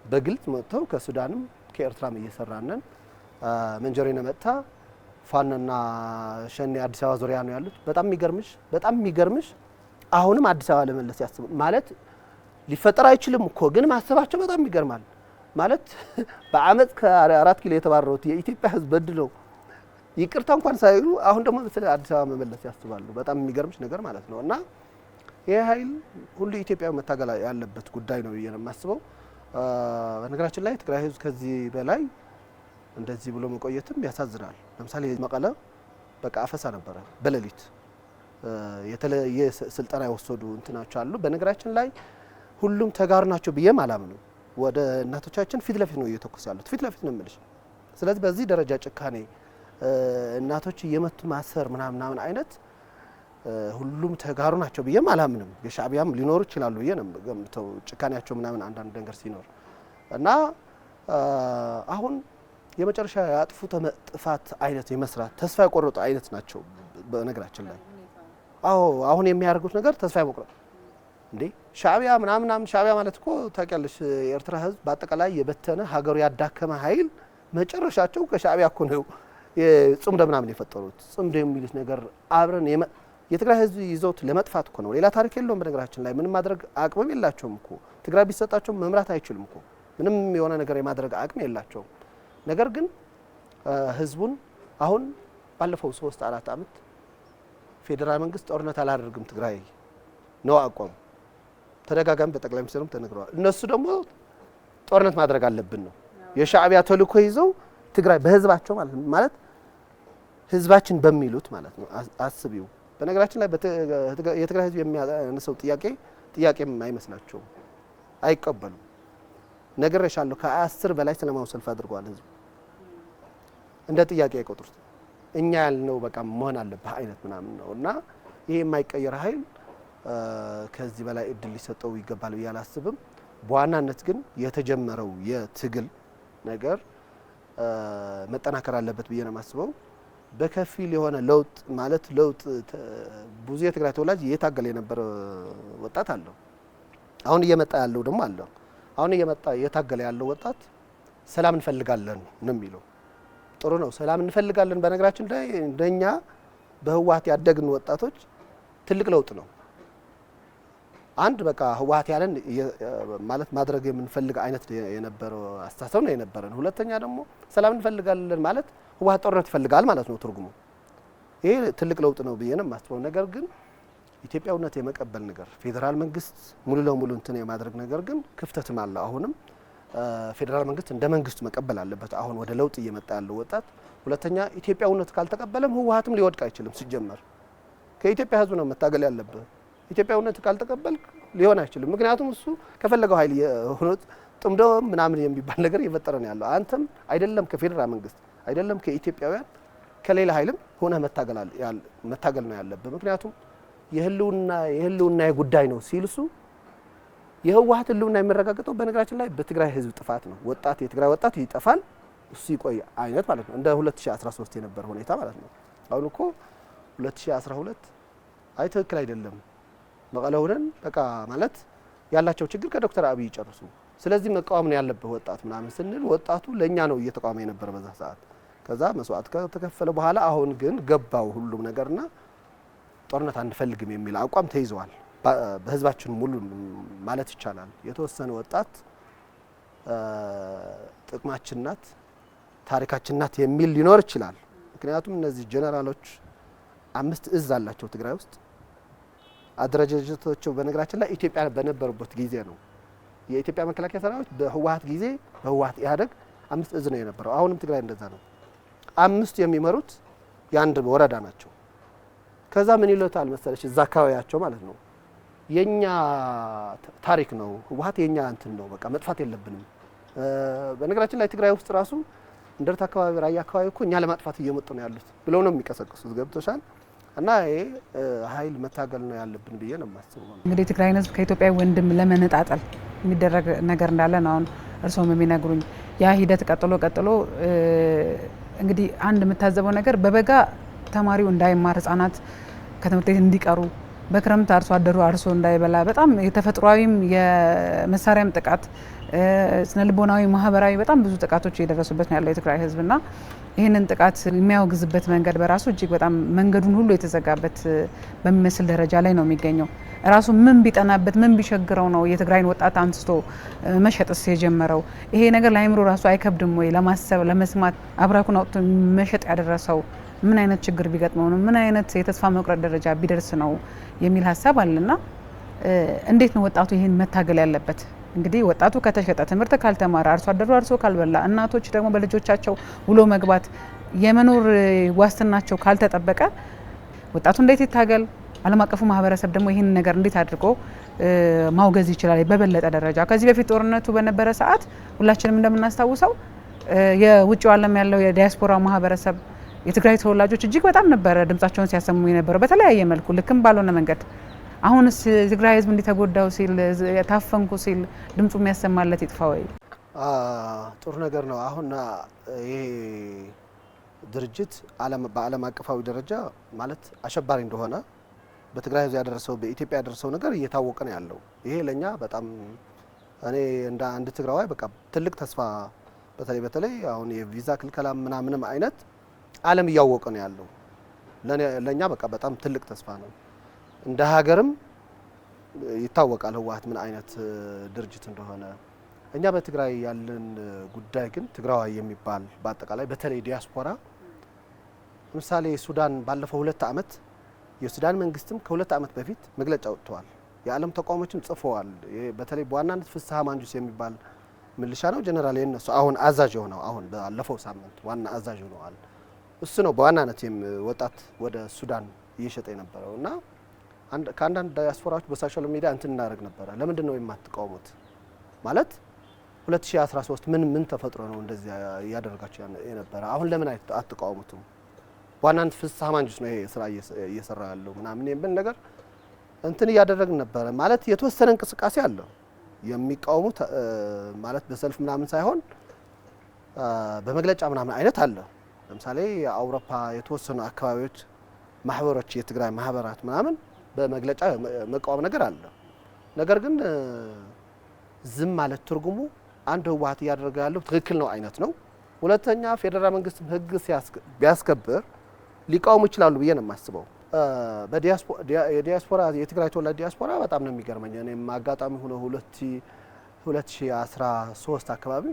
በግልጽ መጥተው ከሱዳንም ከኤርትራም እየሰራነን መንጀሪና መጥታ ፋኖና ሸኔ አዲስ አበባ ዙሪያ ነው ያሉት። በጣም የሚገርምሽ አሁንም አዲስ አበባ ለመለስ ያስቡ ማለት ሊፈጠር አይችልም እኮ ግን ማሰባቸው በጣም ይገርማል። ማለት በአመት ከ4 ኪሎ የተባረሩት የኢትዮጵያ ህዝብ በድለው ይቅርታ እንኳን ሳይሉ አሁን ደግሞ ስለ አዲስ አበባ መመለስ ያስባሉ። በጣም የሚገርምሽ ነገር ማለት ነው። እና ይሄ ኃይል ሁሉ ኢትዮጵያዊ መታገል ያለበት ጉዳይ ነው ብዬ ነው የማስበው። በነገራችን ላይ ትግራይ ህዝብ ከዚህ በላይ እንደዚህ ብሎ መቆየትም ያሳዝናል። ለምሳሌ መቀለ በቃ አፈሳ ነበረ በሌሊት የተለየ ስልጠና የወሰዱ እንትናቸው አሉ። በነገራችን ላይ ሁሉም ተጋሩ ናቸው ብዬም አላምነው። ወደ እናቶቻችን ፊት ለፊት ነው እየተኮሱ ያሉት፣ ፊት ለፊት ነው የምልሽ። ስለዚህ በዚህ ደረጃ ጭካኔ እናቶች እየመቱ ማሰር ምናምን አይነት ሁሉም ተጋሩ ናቸው ብዬም አላምንም። የሻዕቢያም ሊኖሩ ይችላሉ ብዬ ነው ገምተው ጭካኔያቸው ምናምን አንዳንድ ነገር ሲኖር እና አሁን የመጨረሻ ያጥፉ ተመጥፋት አይነት የመስራት ተስፋ የቆረጡ አይነት ናቸው በነገራችን ላይ። አዎ አሁን የሚያደርጉት ነገር ተስፋ የመቁረጥ እንዴ ሻዕቢያ ምናምን ሻዕቢያ ማለት እኮ ታውቂያለሽ የኤርትራ ህዝብ በአጠቃላይ የበተነ ሀገሩ ያዳከመ ኃይል መጨረሻቸው ከሻዕቢያ እኮ ነው የጽምዶ ምናምን የፈጠሩት። ጽምዶ የሚሉት ነገር አብረን የትግራይ ህዝብ ይዘውት ለመጥፋት እኮ ነው። ሌላ ታሪክ የለውም በነገራችን ላይ። ምንም ማድረግ አቅምም የላቸውም እኮ ትግራይ ቢሰጣቸው መምራት አይችልም እኮ ምንም የሆነ ነገር የማድረግ አቅም የላቸውም። ነገር ግን ህዝቡን አሁን ባለፈው 3-4 አመት ፌዴራል መንግስት ጦርነት አላደርግም ትግራይ ነው አቋም ተደጋጋሚ በጠቅላይ ሚኒስትሩም ተነግረዋል። እነሱ ደግሞ ጦርነት ማድረግ አለብን ነው የሻዕቢያ ተልእኮ ይዘው ትግራይ በህዝባቸው ማለት ህዝባችን በሚሉት ማለት ነው። አስቢው በነገራችን ላይ የትግራይ ህዝብ የሚያነሳው ጥያቄም አይመስላቸውም፣ አይቀበሉም። ነግሬሻለሁ ከ10 በላይ ሰላማዊ ሰልፍ አድርጓል ህዝብ። እንደ ጥያቄ አይቆጥሩት። እኛ ያልነው በቃ መሆን አለበት አይነት ምናምን ነው እና ይሄ የማይቀየር ኃይል ከዚህ በላይ እድል ሊሰጠው ይገባል ብዬ አላስብም። በዋናነት ግን የተጀመረው የትግል ነገር መጠናከር አለበት ብዬ ነው የማስበው። በከፊል የሆነ ለውጥ ማለት ለውጥ ብዙ የትግራይ ተወላጅ እየታገለ የነበረ ወጣት አለው። አሁን እየመጣ ያለው ደግሞ አለው። አሁን እየታገለ ያለው ወጣት ሰላም እንፈልጋለን ነው የሚለው። ጥሩ ነው፣ ሰላም እንፈልጋለን። በነገራችን ላይ እንደኛ በህወሓት ያደግን ወጣቶች ትልቅ ለውጥ ነው። አንድ በቃ ህወሓት ያለን ማለት ማድረግ የምንፈልግ አይነት የነበረው አስተሳሰብ ነው የነበረን። ሁለተኛ ደግሞ ሰላም እንፈልጋለን ማለት ህወሓት ጦርነት ይፈልጋል ማለት ነው ትርጉሙ። ይሄ ትልቅ ለውጥ ነው ብዬ ነው የማስበው። ነገር ግን ኢትዮጵያውነት የመቀበል ነገር ፌዴራል መንግስት ሙሉ ለሙሉ እንትን የማድረግ ነገር ግን ክፍተትም አለ። አሁንም ፌዴራል መንግስት እንደ መንግስት መቀበል አለበት አሁን ወደ ለውጥ እየመጣ ያለው ወጣት። ሁለተኛ ኢትዮጵያውነት ካልተቀበለም ህወሓትም ሊወድቅ አይችልም። ሲጀመር ከኢትዮጵያ ህዝብ ነው መታገል ያለበት። ኢትዮጵያውነት ካልተቀበል ሊሆን አይችልም። ምክንያቱም እሱ ከፈለገው ኃይል የሆኑት ጥምዶ ምናምን የሚባል ነገር እየፈጠረ ነው ያለው። አንተም አይደለም ከፌዴራል መንግስት አይደለም ከኢትዮጵያውያን ከሌላ ኃይልም ሆነ መታገል ነው ያለበት። ምክንያቱም የህልውና ጉዳይ ነው ሲልሱ የህወሓት ህልውና የሚረጋገጠው በነገራችን ላይ በትግራይ ህዝብ ጥፋት ነው። የትግራይ ወጣት ይጠፋል እሱ ይቆይ አይነት ማለት ነው። እንደ 2013 የነበረ ሁኔታ ማለት ነው። አሁን እኮ 2012 አይ ትክክል አይደለም መቀለ ሆነን በቃ ማለት ያላቸው ችግር ከዶክተር አብይ ጨርሱ፣ ስለዚህ መቃወም ነው ያለበት ወጣት ምናምን ስንል ወጣቱ ለኛ ነው እየተቃወመ የነበረ በዛ ሰዓት። ከዛ መስዋዕት ከተከፈለ በኋላ አሁን ግን ገባው ሁሉም ነገርና ጦርነት አንፈልግም የሚል አቋም ተይዘዋል በህዝባችን ሙሉ ማለት ይቻላል። የተወሰነ ወጣት ጥቅማችን ናት ታሪካችን ናት የሚል ሊኖር ይችላል። ምክንያቱም እነዚህ ጀነራሎች 5 እዝ አላቸው ትግራይ ውስጥ። አደረጃጀቶቹ በነገራችን ላይ ኢትዮጵያ በነበሩበት ጊዜ ነው። የኢትዮጵያ መከላከያ ሰራዊት በህወሓት ጊዜ በህወሓት ኢህአዴግ 5 እዝ ነው የነበረው። አሁንም ትግራይ እንደዛ ነው። 5 የሚመሩት የአንድ ወረዳ ናቸው። ከዛ ምን ይሉታል መሰለሽ እዛ አካባቢያቸው ማለት ነው የኛ ታሪክ ነው ህወሓት የኛ እንትን ነው በቃ መጥፋት የለብንም። በነገራችን ላይ ትግራይ ውስጥ ራሱ እንደርታ አካባቢ ራያ አካባቢ እኮ እኛ ለማጥፋት እየመጡ ነው ያሉት ብለው ነው የሚቀሰቅሱት። ገብቶሻል? እና ይሄ ኃይል መታገል ነው ያለብን ብዬ ነው የማስበው። እንግዲህ ትግራይን ህዝብ ከኢትዮጵያ ወንድም ለመነጣጠል የሚደረግ ነገር እንዳለ ነው አሁን እርስዎም የሚነግሩኝ። ያ ሂደት ቀጥሎ እንግዲህ አንድ የምታዘበው ነገር በበጋ ተማሪው እንዳይማር፣ ህጻናት ከትምህርት ቤት እንዲቀሩ፣ በክረምት አርሶ አደሩ አርሶ እንዳይበላ በጣም የተፈጥሯዊም የመሳሪያም ጥቃት ስነልቦናዊ፣ ማህበራዊ በጣም ብዙ ጥቃቶች እየደረሱበት ነው ያለው የትግራይ ህዝብና ይህንን ጥቃት የሚያወግዝበት መንገድ በራሱ እጅግ በጣም መንገዱን ሁሉ የተዘጋበት በሚመስል ደረጃ ላይ ነው የሚገኘው። ራሱ ምን ቢጠናበት ምን ቢቸግረው ነው የትግራይን ወጣት አንስቶ መሸጥስ የጀመረው? ይሄ ነገር ለአይምሮ ራሱ አይከብድም ወይ? ለማሰብ ለመስማት አብራኩን አውጥቶ መሸጥ ያደረሰው ምን አይነት ችግር ቢገጥመው ነው? ምን አይነት የተስፋ መቁረጥ ደረጃ ቢደርስ ነው የሚል ሀሳብ አለና እንዴት ነው ወጣቱ ይህን መታገል ያለበት? እንግዲህ ወጣቱ ከተሸጠ፣ ትምህርት ካልተማረ፣ አርሶ አደሩ አርሶ ካልበላ፣ እናቶች ደግሞ በልጆቻቸው ውሎ መግባት የመኖር ዋስትናቸው ካልተጠበቀ ወጣቱ እንዴት ይታገል? ዓለም አቀፉ ማህበረሰብ ደግሞ ይህን ነገር እንዴት አድርጎ ማውገዝ ይችላል? በበለጠ ደረጃ ከዚህ በፊት ጦርነቱ በነበረ ሰዓት ሁላችንም እንደምናስታውሰው የውጭው ዓለም ያለው የዲያስፖራ ማህበረሰብ የትግራይ ተወላጆች እጅግ በጣም ነበረ ድምጻቸውን ሲያሰሙ የነበረው በተለያየ መልኩ ልክም ባልሆነ መንገድ። አሁንስ ትግራይ ህዝብ እንዲተጎዳው ሲል ታፈንኩ ሲል ድምጹ የሚያሰማለት ይጥፋ ወይ? ጥሩ ነገር ነው። አሁን ይሄ ድርጅት በዓለም አቀፋዊ ደረጃ ማለት አሸባሪ እንደሆነ በትግራይ ህዝብ ያደረሰው በኢትዮጵያ ያደረሰው ነገር እየታወቀ ነው ያለው። ይሄ ለኛ በጣም እኔ እንደ አንድ ትግራዋይ በቃ ትልቅ ተስፋ በተለይ አሁን የቪዛ ክልከላ ምናምንም አይነት ዓለም እያወቀ ነው ያለው። ለኛ በቃ በጣም ትልቅ ተስፋ ነው። እንደ ሀገርም ይታወቃል ህወሓት ምን አይነት ድርጅት እንደሆነ። እኛ በትግራይ ያለን ጉዳይ ግን ትግራዋይ የሚባል በአጠቃላይ በተለይ ዲያስፖራ ለምሳሌ ሱዳን ባለፈው 2 ዓመት የሱዳን መንግስትም ከ2 ዓመት በፊት መግለጫ ወጥተዋል። የዓለም ተቋሞችም ጽፈዋል። በተለይ በዋናነት ፍስሐ ማንጁስ የሚባል ሚሊሻ ነው ጀነራል የነሱ አሁን አዛዥ የሆነው አሁን ባለፈው ሳምንት ዋና አዛዥ ሆነዋል። እሱ ነው በዋናነት ወጣት ወደ ሱዳን እየሸጠ የነበረው እና ከአንዳንድ ዲያስፖራዎች በሶሻል ሚዲያ እንትን እናደርግ ነበረ። ለምንድን ነው የማትቃወሙት? ማለት 2013 ምን ተፈጥሮ ነው እንደዚህ ያደረጋችሁ የነበረ? አሁን ለምን አትቃወሙትም? ዋናነት ፍስሐ ማንጁስ ነው ይሄ ስራ እየሰራ ያለው ምናምን የሚል ነገር እንትን እያደረግን ነበረ። ማለት የተወሰነ እንቅስቃሴ አለ የሚቃወሙት ማለት በሰልፍ ምናምን ሳይሆን በመግለጫ ምናምን አይነት አለ። ለምሳሌ የአውሮፓ የተወሰኑ አካባቢዎች ማህበሮች የትግራይ ማህበራት ምናምን በመግለጫ መቃወም ነገር አለ። ነገር ግን ዝም ማለት ትርጉሙ አንድ ህወሓት እያደረገ ያለው ትክክል ነው አይነት ነው። ሁለተኛ ፌደራል መንግስት ህግ ቢያስከብር ሊቃወሙ ይችላሉ ብዬ ነው የማስበው። የዲያስፖራ የትግራይ ተወላጅ ዲያስፖራ በጣም ነው የሚገርመኝ። እኔም አጋጣሚ ሆኖ 2013 አካባቢ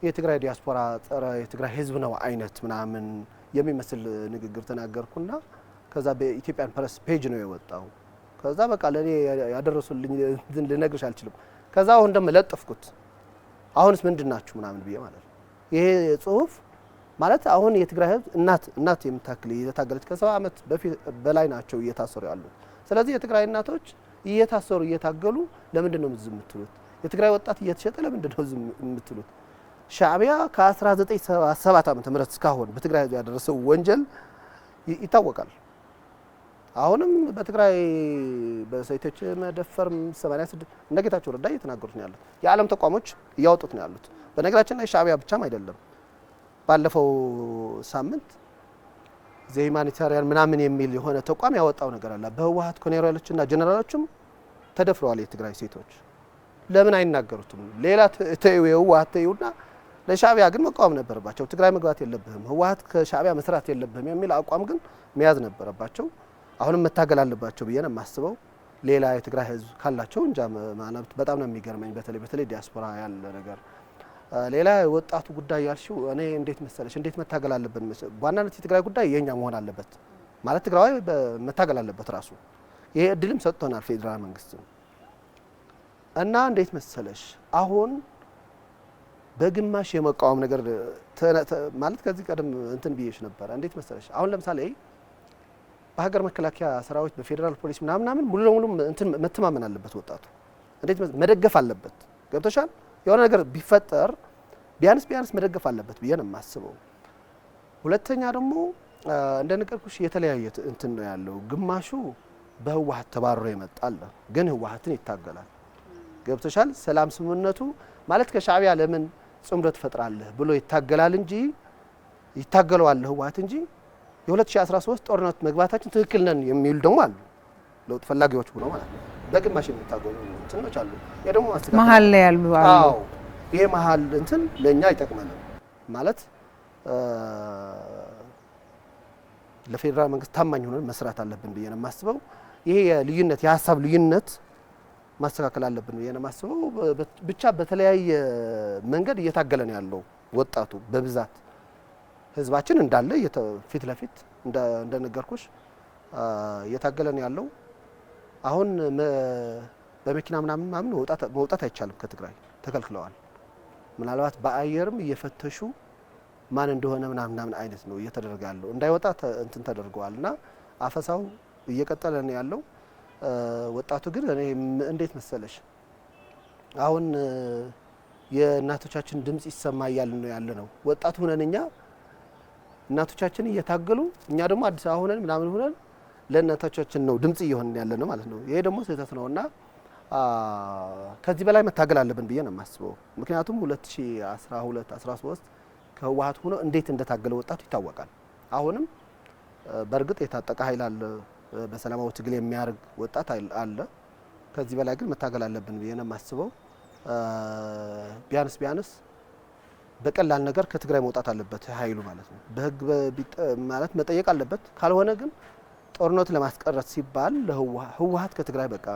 የትግራይ ዲያስፖራ ጸረ የትግራይ ህዝብ ነው አይነት ምናምን የሚመስል ንግግር ተናገርኩና ከዛ በኢትዮጵያን ፕሬስ ፔጅ ነው የወጣው። ከዛ በቃ ለኔ ያደረሱልኝ ልነግርሽ አልችልም። ከዛ አሁን ደግሞ ለጥፍኩት አሁንስ ምንድናችሁ ምናምን ብዬ ማለት ነው። ይሄ ጽሁፍ ማለት አሁን የትግራይ ህዝብ እናት የምታክል እየታገለች ከ70 ዓመት በላይ ናቸው እየታሰሩ ያሉት። ስለዚህ የትግራይ እናቶች እየታሰሩ እየታገሉ ለምንድን ነው ዝም የምትሉት? የትግራይ ወጣት እየተሸጠ ለምንድን ነው ዝም የምትሉት? ሻዕቢያ ከ1977 ዓመተ ምህረት እስካሁን በትግራይ ህዝብ ያደረሰው ወንጀል ይታወቃል። አሁንም በትግራይ በሴቶች መደፈር 86 እነ ጌታቸው ረዳ እየተናገሩት ነው ያሉት። የዓለም ተቋሞች እያወጡት ነው ያሉት። በነገራችን ላይ ሻዕቢያ ብቻም አይደለም። ባለፈው ሳምንት ዘሁማኒታሪያን ምናምን የሚል የሆነ ተቋም ያወጣው ነገር አለ። በህወሓት ኮሎኔሎችና ጀነራሎችም ተደፍረዋል የትግራይ ሴቶች። ለምን አይናገሩትም? ሌላ የህወሓት ተይውና ለሻዕቢያ ግን መቃወም ነበረባቸው። ትግራይ መግባት የለብህም፣ ህወሓት ከሻዕቢያ መስራት የለብህም የሚል አቋም ግን መያዝ ነበረባቸው። አሁንም መታገል አለባቸው ብዬ ነው የማስበው። ሌላ የትግራይ ህዝብ ካላቸው እንጃ ማለት በጣም ነው የሚገርመኝ። በተለይ ዲያስፖራ ያለ ነገር። ሌላ ወጣቱ ጉዳይ ያልሽው እኔ እንዴት መሰለሽ እንዴት መታገል አለብን? በዋናነት የትግራይ ጉዳይ የኛ መሆን አለበት ማለት ትግራዊ መታገል አለበት ራሱ። ይሄ እድልም ሰጥቶናል ፌዴራል መንግስት እና እንዴት መሰለሽ አሁን በግማሽ የመቃወም ነገር ማለት ከዚህ ቀደም እንትን ብዬሽ ነበር። እንዴት መሰለሽ አሁን ለምሳሌ በሀገር መከላከያ ሰራዊት በፌዴራል ፖሊስ ምናምን ሙሉ ለሙሉ እንትን መተማመን አለበት ወጣቱ። እንዴት መደገፍ አለበት። ገብቶሻል? የሆነ ነገር ቢፈጠር ቢያንስ መደገፍ አለበት ብዬ ነው የማስበው። ሁለተኛ ደግሞ እንደነገርኩሽ የተለያየ እንትን ነው ያለው። ግማሹ በህወሓት ተባሮ ይመጣል፣ ግን ህወሓትን ይታገላል። ገብቶሻል? ሰላም ስምምነቱ ማለት ከሻዕቢያ ለምን ጽምዶ ትፈጥራለህ ብሎ ይታገላል እንጂ ይታገለዋል ህወሓት እንጂ የ2013 ጦርነት መግባታችን ትክክል ነን የሚሉ ደግሞ አሉ። ለውጥ ፈላጊዎች ሆነው ማለት ነው። በግማሽ የሚታገሉ እንትኖች አሉ። ይሄ ደግሞ ማስተካከል መሀል ላይ ያሉ አሉ። አዎ ይሄ መሀል እንትን ለኛ ይጠቅመናል ማለት ለፌዴራል መንግስት ታማኝ ሆነን መስራት አለብን ብዬ ነው የማስበው። ይሄ የልዩነት የሀሳብ ልዩነት ማስተካከል አለብን ብዬ ነው የማስበው። ብቻ በተለያየ መንገድ እየታገለ ነው ያለው ወጣቱ በብዛት ህዝባችን እንዳለ ፊት ለፊት እንደነገርኩሽ እየታገለ ነው ያለው። አሁን በመኪና ምናምን መውጣት አይቻልም ከትግራይ ተከልክለዋል። ምናልባት በአየርም እየፈተሹ ማን እንደሆነ ምናምን አይነት ነው እየተደረገ ያለው። እንዳይወጣ እንትን ተደርገዋልና አፈሳው እየቀጠለ ነው ያለው። ወጣቱ ግን እኔ እንዴት መሰለሽ አሁን የእናቶቻችን ድምጽ ይሰማ እያልን ነው ያለ ነው። ወጣቱ ሆነን እኛ እናቶቻችን እየታገሉ እኛ ደግሞ አዲስ አበባ ሆነን ምናምን ሆነን ለእናቶቻችን ነው ድምጽ እየሆንን ያለ ነው ማለት ነው። ይሄ ደግሞ ስህተት ነውና ከዚህ በላይ መታገል አለብን ብዬ ነው የማስበው። ምክንያቱም 2012 13 ከህወሓት ሆኖ እንዴት እንደታገለ ወጣቱ ይታወቃል። አሁንም በእርግጥ የታጠቀ ኃይል አለ፣ በሰላማዊ ትግል የሚያርግ ወጣት አለ። ከዚህ በላይ ግን መታገል አለብን ብዬ ነው የማስበው። ቢያንስ በቀላል ነገር ከትግራይ መውጣት አለበት ኃይሉ ማለት ነው። በህግ ማለት መጠየቅ አለበት። ካልሆነ ግን ጦርነቱ ለማስቀረት ሲባል ህወሓት ከትግራይ በቃ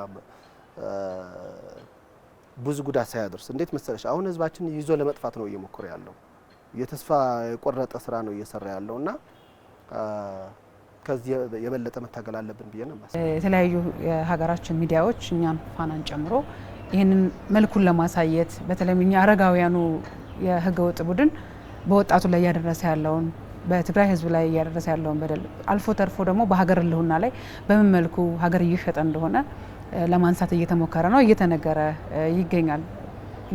ብዙ ጉዳት ሳያደርስ እንዴት መሰለሽ አሁን ህዝባችን ይዞ ለመጥፋት ነው እየሞከረ ያለው። የተስፋ የቆረጠ ስራ ነው እየሰራ ያለውና ከዚህ የበለጠ መታገል አለብን ብዬ ነው ማለት ነው። የተለያዩ የሀገራችን ሚዲያዎች እኛን ፋናን ጨምሮ ይህንን መልኩን ለማሳየት በተለይም እኛ አረጋውያኑ የህገ ወጥ ቡድን በወጣቱ ላይ እያደረሰ ያለውን በትግራይ ህዝብ ላይ እያደረሰ ያለውን በደል አልፎ ተርፎ ደግሞ በሀገር ህልውና ላይ በምን መልኩ ሀገር እየሸጠ እንደሆነ ለማንሳት እየተሞከረ ነው፣ እየተነገረ ይገኛል።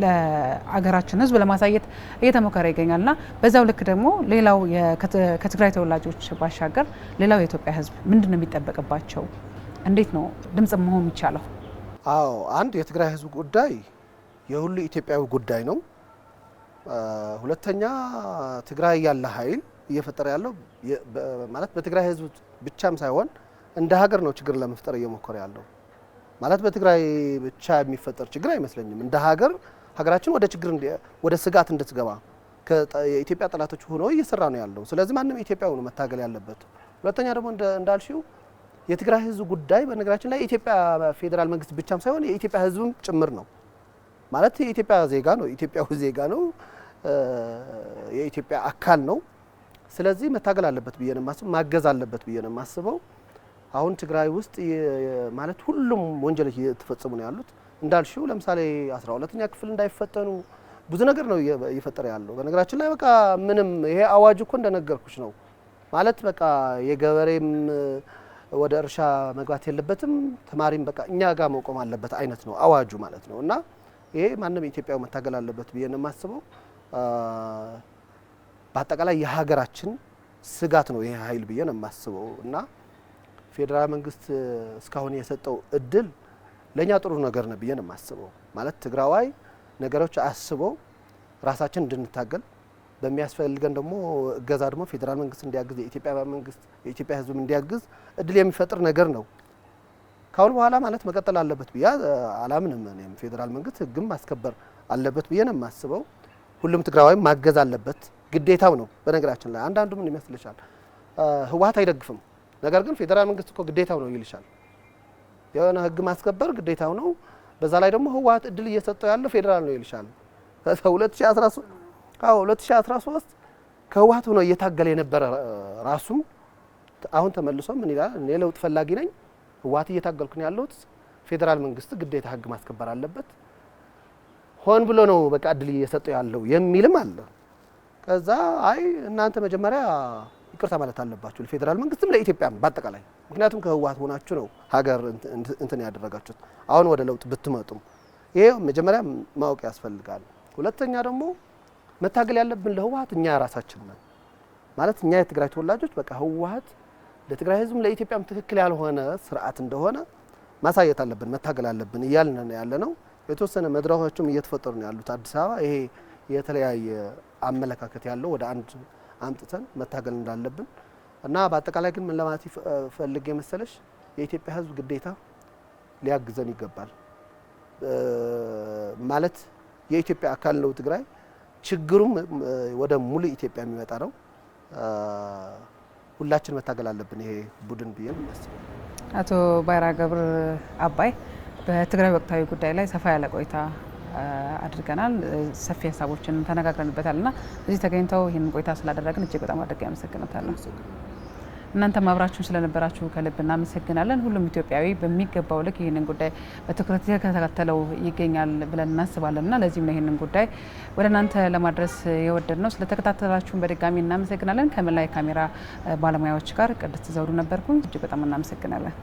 ለአገራችን ህዝብ ለማሳየት እየተሞከረ ይገኛልና በዛው ልክ ደግሞ ሌላው ከትግራይ ተወላጆች ባሻገር ሌላው የኢትዮጵያ ህዝብ ምንድን ነው የሚጠበቅባቸው? እንዴት ነው ድምጽ መሆን የሚቻለው? አዎ አንድ የትግራይ ህዝብ ጉዳይ የሁሉ ኢትዮጵያዊ ጉዳይ ነው። ሁለተኛ ትግራይ ያለ ኃይል እየፈጠረ ያለው ማለት በትግራይ ህዝብ ብቻም ሳይሆን እንደ ሀገር ነው ችግር ለመፍጠር እየሞከረ ያለው። ማለት በትግራይ ብቻ የሚፈጠር ችግር አይመስለኝም። እንደ ሀገራችን ወደ ችግር ወደ ስጋት እንድትገባ የኢትዮጵያ ጠላቶች ሆኖ እየሰራ ነው ያለው። ስለዚህ ማንም ኢትዮጵያዊ ነው መታገል ያለበት። ሁለተኛ ደግሞ እንዳልሽው የትግራይ ህዝብ ጉዳይ በነገራችን ላይ የኢትዮጵያ ፌዴራል መንግስት ብቻም ሳይሆን የኢትዮጵያ ህዝብም ጭምር ነው። ማለት የኢትዮጵያ ዜጋ ነው፣ ኢትዮጵያዊ ዜጋ ነው፣ የኢትዮጵያ አካል ነው። ስለዚህ መታገል አለበት ብዬ ነው የማስበው፣ ማገዝ አለበት ብዬ ነው የማስበው። አሁን ትግራይ ውስጥ ማለት ሁሉም ወንጀሎች እየተፈጸሙ ነው ያሉት። እንዳልሽው ለምሳሌ 12ኛ ክፍል እንዳይፈተኑ ብዙ ነገር ነው እየፈጠረ ያለው። በነገራችን ላይ በቃ ምንም ይሄ አዋጅ እኮ እንደነገርኩሽ ነው ማለት በቃ የገበሬም ወደ እርሻ መግባት የለበትም፣ ተማሪም በቃ እኛ ጋር መቆም አለበት አይነት ነው አዋጁ ማለት ነው። እና ይሄ ማንም ኢትዮጵያዊ መታገል አለበት ብዬ ነው የማስበው። በአጠቃላይ የሀገራችን ስጋት ነው ይሄ ኃይል ብዬ ነው የማስበው። እና ፌዴራል መንግስት እስካሁን የሰጠው እድል ለኛ ጥሩ ነገር ነው ብዬ ነው የማስበው። ማለት ትግራዋይ ነገሮች አስበው ራሳችን እንድንታገል በሚያስፈልገን ደግሞ እገዛ ደግሞ ፌዴራል መንግስት እንዲያግዝ የኢትዮጵያ ህዝብ እንዲያግዝ እድል የሚፈጥር ነገር ነው። ካሁን በኋላ ማለት መቀጠል አለበት ብዬ አላምንም። እኔም ፌዴራል መንግስት ህግም ማስከበር አለበት ብዬ ነው የማስበው። ሁሉም ትግራዋይ ማገዝ አለበት፣ ግዴታው ነው። በነገራችን ላይ አንዳንዱ ምን ይመስልሻል ህወሓት አይደግፍም፣ ነገር ግን ፌዴራል መንግስት እኮ ግዴታው ነው ይልሻል። የሆነ ህግ ማስከበር ግዴታው ነው። በዛ ላይ ደግሞ ህወሓት እድል እየሰጠው ያለው ፌዴራል ነው ይልሻል። 2013 ከህወሓት ሆኖ እየታገለ የነበረ ራሱም አሁን ተመልሶ ምን ይላል? እኔ ለውጥ ፈላጊ ነኝ፣ ህወሓት እየታገልኩ ነው ያለሁት፣ ፌዴራል መንግስት ግዴታ ህግ ማስከበር አለበት፣ ሆን ብሎ ነው በቃ እድል እየሰጠው ያለው የሚልም አለ። ከዛ አይ እናንተ መጀመሪያ ይቅርታ ማለት አለባችሁ ለፌዴራል መንግስትም ለኢትዮጵያም በአጠቃላይ ምክንያቱም ከህወሓት ሆናችሁ ነው ሀገር እንትን ያደረጋችሁት። አሁን ወደ ለውጥ ብትመጡም ይሄ መጀመሪያ ማወቅ ያስፈልጋል። ሁለተኛ ደግሞ መታገል ያለብን ለህወሓት እኛ ራሳችን ነን ማለት እኛ የትግራይ ተወላጆች በቃ ህወሓት ለትግራይ ህዝብ ለኢትዮጵያም ትክክል ያልሆነ ስርዓት እንደሆነ ማሳየት አለብን፣ መታገል አለብን እያልን ያለ ነው። የተወሰነ መድረኮችም እየተፈጠሩ ነው ያሉት አዲስ አበባ። ይሄ የተለያየ አመለካከት ያለው ወደ አንድ አምጥተን መታገል እንዳለብን እና በአጠቃላይ ግን ምን ለማለት ፈልጌ መሰለሽ የኢትዮጵያ ህዝብ ግዴታ ሊያግዘን ይገባል። ማለት የኢትዮጵያ አካል ነው ትግራይ፣ ችግሩም ወደ ሙሉ ኢትዮጵያ የሚመጣ ነው። ሁላችን መታገል አለብን ይሄ ቡድን ብዬ ነው የማስበው። አቶ ባይራ ገብረ አባይ በትግራይ ወቅታዊ ጉዳይ ላይ ሰፋ ያለ ቆይታ አድርገናል። ሰፊ ሀሳቦችን ተነጋግረንበታልና እዚህ ተገኝተው ይህንን ቆይታ ስላደረግን እጅግ በጣም አድርጌ አመሰግናለሁ። እናንተ ማብራችሁን ስለነበራችሁ ከልብ እናመሰግናለን። ሁሉም ኢትዮጵያዊ በሚገባው ልክ ይህንን ጉዳይ በትኩረት እየተከታተለው ይገኛል ብለን እናስባለንና ለዚህም ነው ይህንን ጉዳይ ወደ እናንተ ለማድረስ የወደድ ነው። ስለተከታተላችሁን በድጋሚ እናመሰግናለን። ከመላይ ካሜራ ባለሙያዎች ጋር ቅድስት ዘውዱ ነበርኩኝ። እጅግ በጣም እናመሰግናለን።